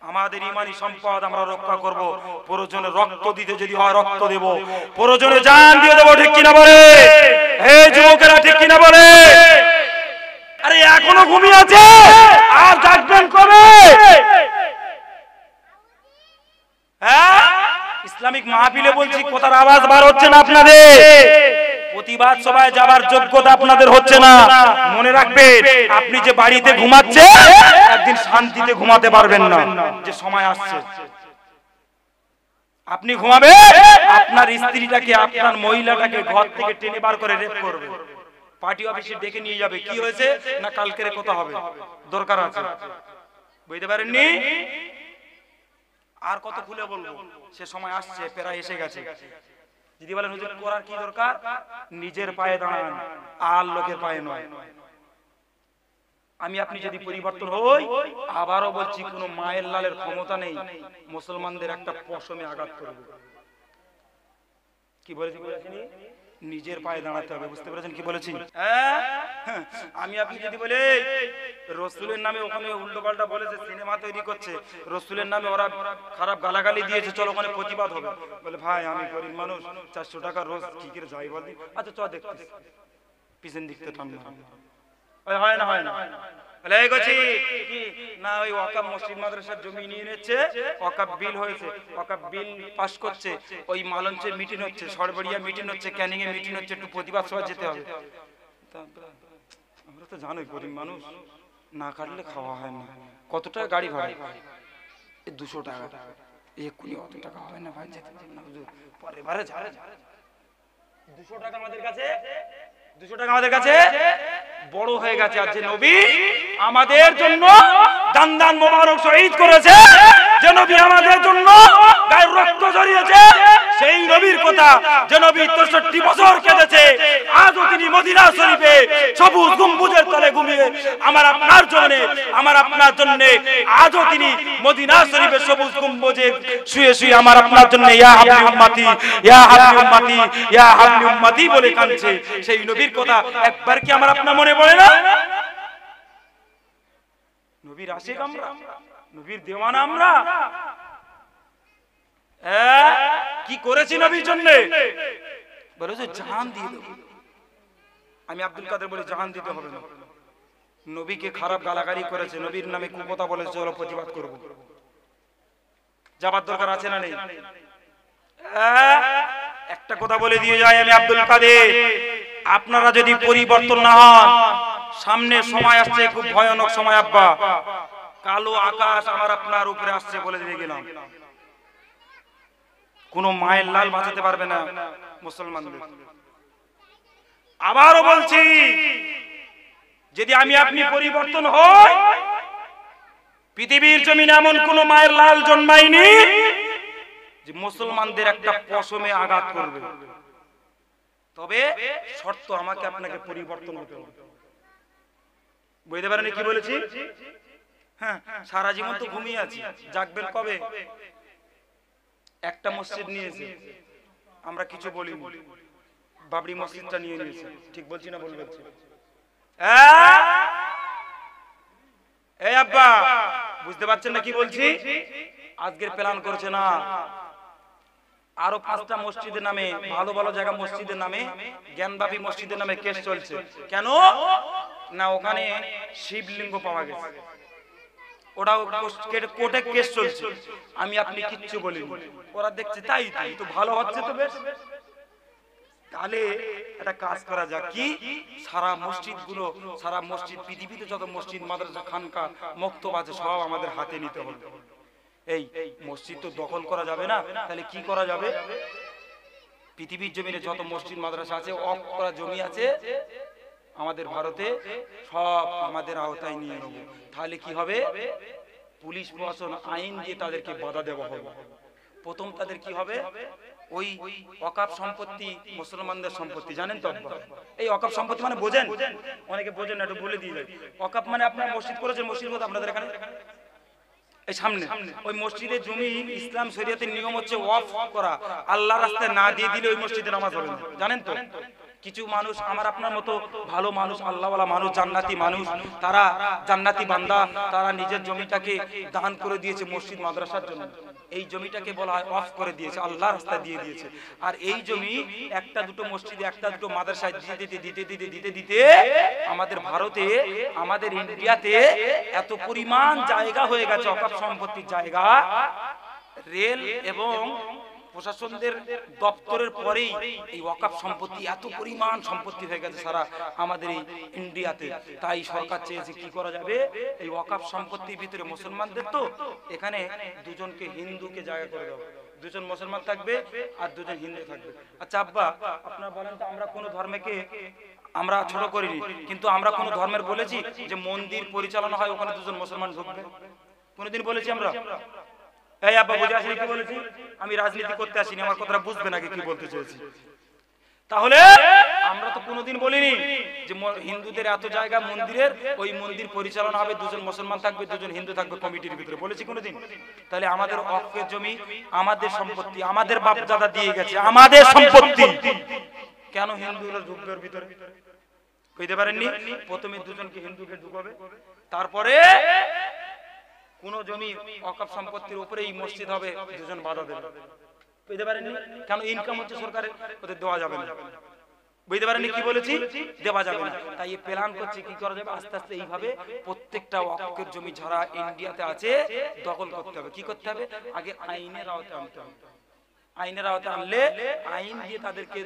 আমাদের ইমানি সম্পদ আমরা রক্ষা করব। প্রয়োজনে রক্ত দিতে যদি হয় রক্ত দেব, প্রয়োজনে জান দিয়ে দেব। ঠিক কিনা বলে? হে যুবকেরা, ঠিক কিনা বলে? আরে এখনো ঘুমিয়ে আছে, আর জাগবেন কবে? হ্যাঁ, ইসলামিক মাহফিলে বলছি, কথার আওয়াজ বার হচ্ছে না আপনাদের। প্রতিবাদ সভায় যাবার যোগ্যতা আপনাদের হচ্ছে না। মনে রাখবেন, আপনি যে বাড়িতে ঘুমাচ্ছেন, একদিন শান্তিতে ঘুমাতে পারবেন না। যে সময় আসছে আপনি ঘুমাবে, আপনার স্ত্রীটাকে, আপনার মহিলাটাকে ঘর থেকে টেনে বার করে রেপ করবে, পার্টি অফিসে ডেকে নিয়ে যাবে। কি হয়েছে না, কালকের কথা হবে, দরকার আছে। বুঝতে পারেননি? আর কত খুলে বলবো, সে সময় আসছে, প্রায় এসে গেছে। যদি বলেন হুজুর করার কি দরকার, নিজের পায়ে দাঁড়ান, আর লোকের পায়ে নয়। আমি আপনি যদি পরিবর্তন হই, আবারও বলছি, কোন মায়ের লালের ক্ষমতা নেই মুসলমানদের একটা পশমে আঘাত করবে। কি বলেছি? নিজের পায়ে দাঁড়াতে হবে। বুঝতে পেরেছেন কি বলেছি? আমি আপনি যদি বলে রসুলের নামে ওখানে উল্টো পাল্টা বলেছে, সিনেমা তৈরি করছে, রসুলের নামে ওরা খারাপ গালাগালি দিয়েছে, চলো ওখানে প্রতিবাদ হবে। বলে ভাই আমি গরিব মানুষ, 400 টাকা রোজ কি করে যাই বলি? আচ্ছা চ দেখতে, পিছন দিকতে টান হয় না, হয় না। না, ওই ওয়াকাফ মসজিদ মাদ্রাসার জমি নিয়ে নিচ্ছে, ওয়াকাফ বিল হয়েছে, ওয়াকাফ বিল পাস করছে, ওই মালঞ্চে মিটিং হচ্ছে, সরবরিয়া মিটিং হচ্ছে, ক্যানিং এ মিটিং হচ্ছে, একটু প্রতিবাদ সভা যেতে হবে। আমরা তো জানোই গরিব মানুষ, না কাটলে খাওয়া হয় না। কত টাকা গাড়ি ভাড়া? 200 টাকা। এক্ষুনি অত টাকা হয় না ভাই, যেতে না হুজুর, পরে বারে যা। 200 টাকা আমাদের কাছে, 200 টাকা আমাদের কাছে বড় হয়ে গেছে। আর যে নবী আমাদের জন্য দান দান মোবারক শহীদ করেছে, যে নবী আমাদের জন্য গায়ের রক্ত ঝরিয়েছে, সেই নবীর কথা, যে নবী 63 বছর কেঁদেছে, আজও তিনি মদিনা শরীফে সবুজ গম্বুজের তলে ঘুমিয়ে আমার আপনার জন্য, আমার আপনার জন্য আজও তিনি মদিনা শরীফে সবুজ গম্বুজে শুয়ে শুয়ে আমার আপনার জন্য ইয়া হাবলি উম্মতি, ইয়া হাবলি উম্মতি, ইয়া হাবলি উম্মতি বলে কাঁদছে। সেই নবীর কথা একবার কি আমার আপনার মনে পড়ে না? নবীর আশিক আমরা, নবীর দেওয়ানা আমরা। কি করেছি নবীর জন্য? বলে যে জান দিয়ে দেব। আমি আব্দুল কাদের বলি, জান দিতে হবে না। নবীকে খারাপ গালাগালি করেছে, নবীর নামে কুকথা বলেছে, চলো প্রতিবাদ করব। যাবার দরকার আছে না নেই? একটা কথা বলে দিয়ে যাই আমি আব্দুল কাদের, আপনারা যদি পরিবর্তন না হন, সামনে সময় আসছে খুব ভয়ানক সময় আব্বা, কালো আকাশ আমার আপনার উপরে আসছে বলে দিয়ে গেলাম। কোন মায়ের লাল বাঁচাতে পারবে না মুসলমানদের। আবারও বলছি, যদি আমি আপনি পরিবর্তন হই, পৃথিবীর জমিনে এমন কোন মায়ের লাল জন্মায়নি যে মুসলমানদের একটা পশমে আঘাত করবে। তবে শর্ত, আমাকে আপনাকে পরিবর্তন হতে হবে। বুঝতে পারেন কি বলেছি? হ্যাঁ, সারা জীবন তো ঘুমিয়ে আছি, জাগবেন কবে? একটা মসজিদ নিয়েছে, আমরা কিছু বলি, বাবরি মসজিদটা নিয়ে নিয়েছে। ঠিক বলছি না ভুল বলছি? এই আব্বা, বুঝতে পারছেন না কি বলছি? আজকের প্ল্যান করছে না, আরো 5টা মসজিদের নামে, ভালো ভালো জায়গা মসজিদের নামে, জ্ঞানবাপী মসজিদের নামে কেস চলছে। কেন না? ওখানে শিবলিঙ্গ পাওয়া গেছে, ওটা কোর্টে কেস চলছে। আমি আপনি কিচ্ছু বলিনি, ওরা দেখছে তাই তো ভালো হচ্ছে তো বেশ। তাহলে একটা কাজ করা যাক, কি সারা মসজিদ গুলো, সারা মসজিদ, পৃথিবীতে যত মসজিদ, মাদ্রাসা, খানকা, মক্তব আছে, সব আমাদের হাতে নিতে হবে। এই মসজিদ তো দখল করা যাবে না, তাহলে কি করা যাবে? পৃথিবীর জমিনে যত মসজিদ মাদ্রাসা আছে, অফ করা জমি আছে আমাদের ভারতে, সব আমাদের আওতায় নিয়ে নেব। তাহলে কি হবে? পুলিশ প্রশাসন আইন দিয়ে তাদেরকে বাধা দেওয়া হবে। প্রথম তাদের কি হবে? ওই ওয়াকফ সম্পত্তি মুসলমানদের সম্পত্তি, জানেন তো? এই ওয়াকফ সম্পত্তি মানে বোঝেন? অনেকে বোঝেন না, একটু বলে দিয়ে যায়। ওয়াকফ মানে আপনারা মসজিদ করেছেন, মসজিদ বলতে আপনাদের এখানে এই সামনে ওই মসজিদের জমি ইসলাম শরীয়তের নিয়ম হচ্ছে ওয়াকফ করা, আল্লাহর রাস্তায় না দিয়ে দিলে ওই মসজিদে নামাজ হবে না, জানেন তো? কিছু মানুষ আমার আপনার মতো ভালো মানুষ, আল্লাহওয়ালা মানুষ, জান্নাতি মানুষ, তারা জান্নাতি বান্দা, তারা নিজের জমিটাকে দান করে দিয়েছে মসজিদ মাদ্রাসার জন্য। এই জমিটাকে বলা হয় অফ করে দিয়েছে, আল্লাহর রাস্তায় দিয়ে দিয়েছে। আর এই জমি একটা দুটো মসজিদে, একটা দুটো মাদ্রাসায় দিতে দিতে আমাদের ভারতে, আমাদের ইন্ডিয়াতে এত পরিমাণ জায়গা হয়ে গেছে, অকাপ সম্পত্তির জায়গা। রেল এবং প্রশাসনদের দপ্তরের পরেই এই ওয়াকাফ সম্পত্তি এত পরিমাণ সম্পত্তি হয়ে গেছে সারা আমাদের এই ইন্ডিয়াতে। তাই সরকার চেয়েছে কি করা যাবে, এই ওয়াকাফ সম্পত্তির ভিতরে মুসলমানদের তো এখানে দুজনকে হিন্দুকে জায়গা করে দাও, দুজন মুসলমান থাকবে আর দুজন হিন্দু থাকবে। আচ্ছা আব্বা, আপনারা বলেন তো, আমরা কোন ধর্মকে আমরা ছোট করিনি, কিন্তু আমরা কোন ধর্মের বলেছি যে মন্দির পরিচালনা হয় ওখানে দুজন মুসলমান ঢুকবে? কোনদিন বলেছি আমরা? এই আব্বা বুঝে আসেনি কি বলেছি? আমি রাজনীতি করতে আসিনি, আমার কথাটা বুঝবে নাকি কি বলতে চেয়েছি। তাহলে আমরা তো কোনোদিন বলিনি যে হিন্দুদের এত জায়গা মন্দিরের, ওই মন্দির পরিচালনা হবে, দুজন মুসলমান থাকবে, দুজন হিন্দু থাকবে কমিটির ভিতরে, বলেছি কোনোদিন? তাহলে আমাদের অক্ষের জমি, আমাদের সম্পত্তি, আমাদের বাপ দাদা দিয়ে গেছে, আমাদের সম্পত্তি, কেন হিন্দুরা ঢুকবে ওর ভিতরে? কইতে পারেননি? প্রথমে দুজনকে হিন্দুকে ঢুকাবে, তারপরে কোন জমি ওয়াকফ সম্পত্তির উপরে এই মসজিদ হবে, দুজন বাধা দেবে। বুঝতে পারেননি? কেন ইনকাম হচ্ছে সরকারের, ওদের দেওয়া যাবে না। বুঝতে পারেননি কি বলেছি? দেওয়া যাবে না। তাই এই প্ল্যান করছি কি করা যাবে, আস্তে আস্তে এইভাবে প্রত্যেকটা ওয়াকফের জমি যারা ইন্ডিয়াতে আছে দখল করতে হবে। কি করতে হবে? আগে আইনের আওতায় আনতে হবে। আইনের আওতায় আনলে আইন দিয়ে তাদেরকে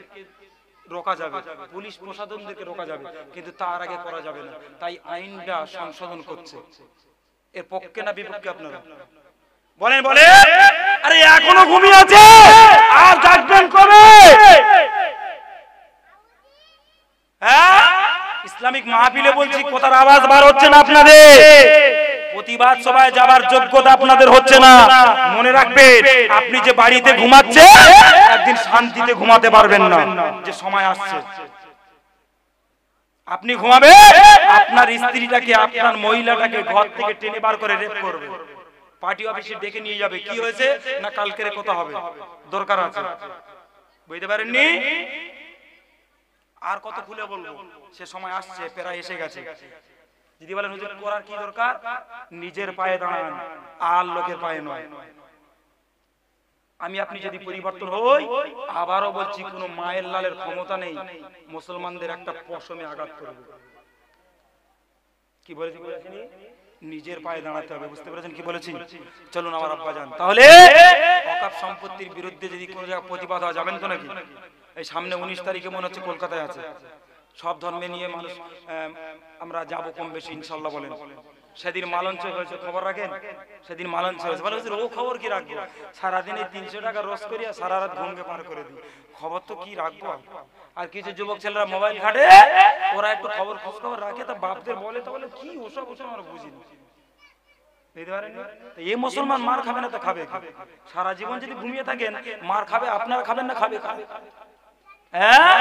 রোকা যাবে, পুলিশ প্রশাসনদেরকে রোকা যাবে, কিন্তু তার আগে করা যাবে না। তাই আইনটা সংশোধন করছে। এর পক্ষে না বিপক্ষে আপনারা বলেন? বলে আরে এখনো ঘুমিয়ে আছে, আর জাগবেন কবে? হ্যাঁ, ইসলামিক মাহফিলে বলছি, কথার আওয়াজ বার হচ্ছে না আপনাদের, প্রতিবাদ সভায় যাবার যোগ্যতা আপনাদের হচ্ছে না। মনে রাখবেন, আপনি যে বাড়িতে ঘুমাচ্ছেন একদিন শান্তিতে ঘুমাতে পারবেন না, যে সময় আসছে আপনি ঘুমাবে, আপনার স্ত্রীটাকে, আপনার মহিলাটাকে ঘর থেকে টেনে বার করে রেপ করবে, পার্টি অফিসে ডেকে নিয়ে যাবে। কি হয়েছে না, কালকের কথা হবে, দরকার আছে। বুঝতে পারেননি? আর কত খুলে বলবো, সে সময় আসছে, প্রায় এসে গেছে। যদি বলেন হুজুর করার কি দরকার, নিজের পায়ে দাঁড়ান, আর লোকের পায়ে নয়। আমি আপনি যদি পরিবর্তন হই, আবারও বলছি, কোন মায়ের লালের ক্ষমতা নেই মুসলমানদের একটা পশমে আঘাত করবে। কি বলেছি? নিজের পায়ে দাঁড়াতে হবে। বুঝতে পেরেছেন কি বলেছি? চলুন আমার আব্বা যান। তাহলে ওয়াকফ সম্পত্তির বিরুদ্ধে যদি কোনো জায়গায় প্রতিবাদ হয়, যাবেন তো নাকি? এই সামনে 19 তারিখে মনে হচ্ছে কলকাতায় আছে, সব ধর্মে নিয়ে মানুষ, আমরা যাবো কম বেশি ইনশাল্লাহ। বলেন সেদিন মালঞ্চ হয়েছে, খবর রাখেন? সেদিন মালঞ্চ হয়েছে, বলে ও খবর কি রাখবো, সারাদিনে 300 টাকা রোজ করিয়া সারা রাত ঘুমকে পার করে দিই, খবর তো কি রাখবো। আর কিছু যুবক ছেলেরা মোবাইল ঘাটে, ওরা একটু খবর খোঁজ খবর রাখে, তা বাপদের বলে, তা বলে কি ওসব ওসব আমরা বুঝিনি। এই মুসলমান মার খাবে না তো খাবে? সারা জীবন যদি ঘুমিয়ে থাকেন, মার খাবে, আপনারা খাবেন না? খাবে। হ্যাঁ,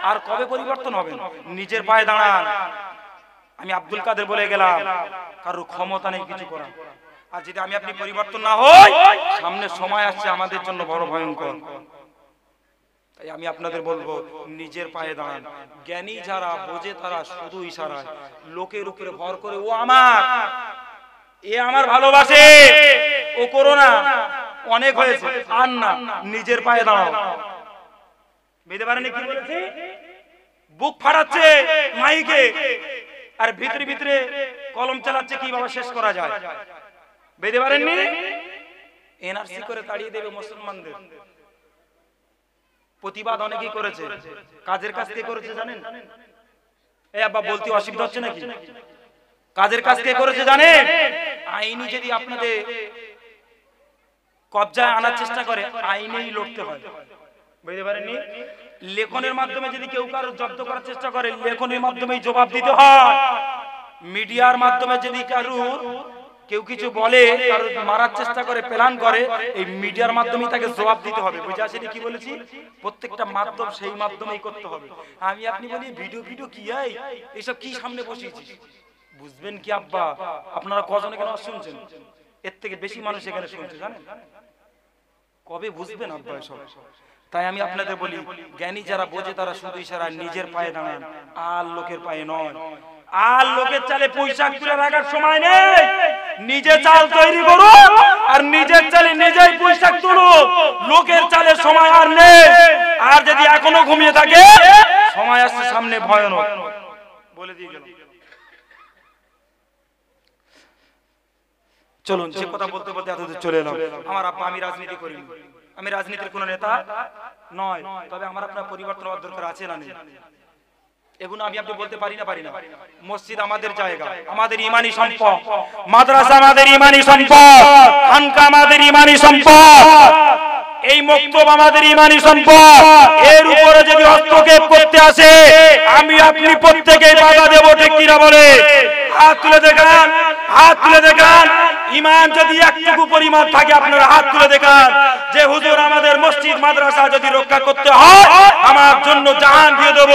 আর কবে পরিবর্তন হবে? নিজের পায়ে দাঁড়ান। আমি আব্দুল কাদের বলে গেলাম, কারোর ক্ষমতা নেই কিছু করার। আর যদি আমি আপনি পরিবর্তন না হই, সামনে সময় আসছে আমাদের জন্য বড় ভয়ঙ্কর। তাই আমি আপনাদের বলবো, নিজের পায়ে দাঁড়ান। জ্ঞানী যারা, বোঝে তারা শুধু ইশারায়, লোকের উপরে ভর করে, ও আমার, এ আমার ভালোবাসে, ও করো না, অনেক হয়েছে, আর না, নিজের পায়ে দাঁড়াও। বুঝতে পারেনি কি বলেছি? বুক ফাটাচ্ছে মাইকে, আর ভিতরে ভিতরে কলম চালাচ্ছে কিভাবে শেষ করা যায়। বুঝতে পারেননি? এনআরসি করে তাড়িয়ে দেবে মুসলমানদের। প্রতিবাদ অনেকেই করেছে, কাজের কাজ কে করেছে জানেন? এই আব্বা বলতে অসুবিধা হচ্ছে নাকি? কাজের কাজ কে করেছে জানেন? আইনি যদি আপনাদের কবজায় আনার চেষ্টা করে, আইনেই লড়তে হয়। বুঝতে পারেননি? লেখনের মাধ্যমে যদি কেউ কারো জব্দ করার চেষ্টা করে, লেখনের মাধ্যমেই জবাব দিতে হয়। মিডিয়ার মাধ্যমে যদি কারো কেউ কিছু বলে, কারো মারার চেষ্টা করে, প্ল্যান করে, এই মিডিয়ার মাধ্যমেই তাকে জবাব দিতে হবে। বুঝে আসেনি কি বলেছি? প্রত্যেকটা মাধ্যম সেই মাধ্যমেই করতে হবে। আমি আপনি বলি ভিডিও কি হয়, এসব কি সামনে বসিয়েছি, বুঝবেন কি আব্বা? আপনারা কজনে কেন শুনছেন? এর থেকে বেশি মানুষ এখানে শুনছে জানেন? কবে বুঝবেন আব্বা সব? তাই আমি আপনাদের বলি, জ্ঞানী যারা বোঝে তারা শুধু ইশারা নিজের পায়ে দাঁড়ান, আর লোকের পায়ে নয়। আর লোকের চালে পয়সা তুলে রাখার সময় নেই। নিজে চাল তৈরি করো আর নিজের চালে নিজেই পয়সা তুলো। লোকের চালে সময় আর নেই। আর যদি এখনো ঘুমিয়ে থাকে, সময় আসছে সামনে ভয়ানক, বলে দিয়ে গেলাম। চলুন, যে কথা বলতে বলতে এতদূর চলে এলাম। আমার আব্বা, আমি রাজনীতি করি, আমি রাজনীতির কোন নেতা নয়, তবে আমার আপনার পরিবর্তন হওয়ার দরকার আছে না নেই? এগুলো আমি আপনি বলতে পারি না? মসজিদ আমাদের জায়গা, আমাদের ইমানি সম্পদ, মাদ্রাসা আমাদের ইমানি সম্পদ, খানকা আমাদের ইমানি সম্পদ, এই মক্তব আমাদের ইমানি সম্পদ। এর উপরে যদি হস্তক্ষেপ করতে আসে, আমি আপনি প্রত্যেকেই বাধা দেব, ঠিক কিনা বলে? হাত তুলে দেখান, হাত তুলে দেখান। ইমান যদি একটুকু পরিমাণ থাকে, আপনারা হাত তুলে দেখান যে হুজুর আমাদের মসজিদ মাদ্রাসা যদি রক্ষা করতে হয়, আমার জন্য জাহান দিয়ে দেব,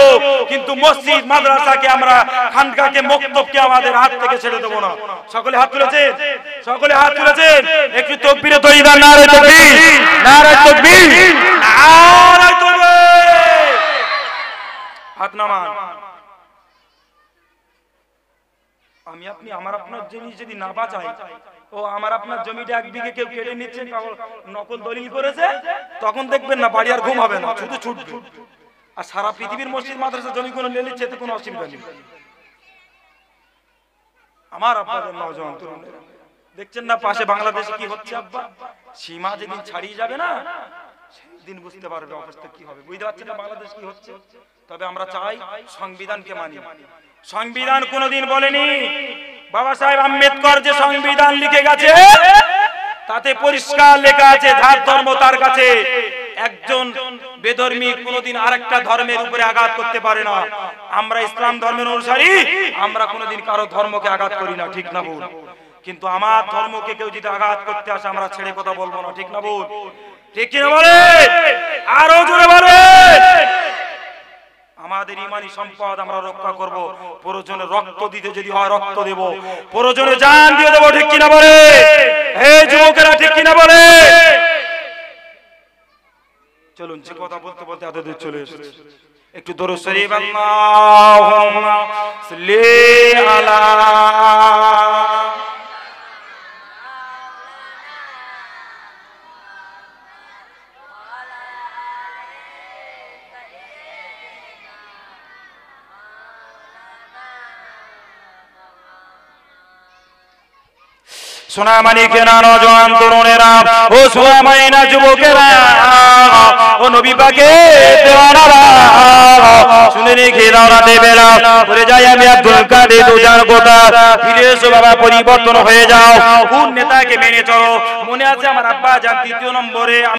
কিন্তু মসজিদ মাদ্রাসাকে আমরা, খানকাকে, মক্তবকে আমাদের হাত থেকে ছেড়ে দেব না। সকলে হাত তুলেছেন? সকলে হাত তুলেছেন? একটু তাকবীরে তৈবা, নারে তাকবীর, নারে তাকবীর, নারে তাকবীর। হাত নামান। আমি আপনি আমার আপনার জিনিস যদি না বাঁচাই, ও আমার আপনার জমিটা এক বিঘে কেউ কেটে নিচ্ছেন, নকল দলিল করেছে, তখন দেখবেন না বাড়ি আর ঘুম হবে না, শুধু ছুটবে। আর সারা পৃথিবীর মসজিদ মাদ্রাসা জমিগুলো নিয়ে নিচ্ছে, এতে কোনো অসুবিধা নেই। আমার আপনাদের নওজোয়ান তরুণেরা দেখছেন না পাশে বাংলাদেশে কি হচ্ছে আব্বা? সীমা যেদিন ছাড়িয়ে যাবে না, সেদিন বুঝতে পারবে অবস্থা কি হবে। বুঝতে পারছেন না বাংলাদেশ কি হচ্ছে? তবে আমরা চাই সংবিধানকে মানি। সংবিধান কোনদিন বলেনি, বাবা সাহেব আম্বেদকর যে সংবিধান লিখে গেছে তাতে পরিষ্কার লেখা আছে, যার ধর্ম তার কাছে। একজন বেধর্মী কোনদিন আরেকটা ধর্মের উপরে আঘাত করতে পারে না। আমরা ইসলাম ধর্মের অনুসারী, আমরা কোনদিন কারো ধর্মকে আঘাত করি না, ঠিক না বল? কিন্তু আমার ধর্মকে কেউ যদি আঘাত করতে আসে, আমরা ছেড়ে কথা বলবো না, ঠিক না বল? ঠিক কিনা বলে? আরো জোরে বলে। আমাদের ইমানি সম্পদ আমরা রক্ষা করব। প্রয়োজনে রক্ত দিতে যদি হয় রক্ত দেব, প্রয়োজনে জান দিয়ে দেব, ঠিক কিনা বলে? হে যুবকেরা, ঠিক কিনা বলে? চলুন, যে কথা বলতে বলতে এতদূর চলে এসেছি, একটু দরুদ শরীফ আল্লাহুম্মা সাল্লি আলা সোনামানিকেরা, নওজোয়ান তরুণেরা, ও সোনামাইনা যুবকেরা, ও নবী পাকের দেওয়ানারা, শুনে রেখে দাও রাতে বেলা করে যাই আমি আব্দুল কাদের দুজান গোটা ফিরে এসো বাবা, পরিবর্তন হয়ে যাও। কোন নেতাকে মেনে চলো? মনে আছে আমার আব্বা জান 3 নম্বরে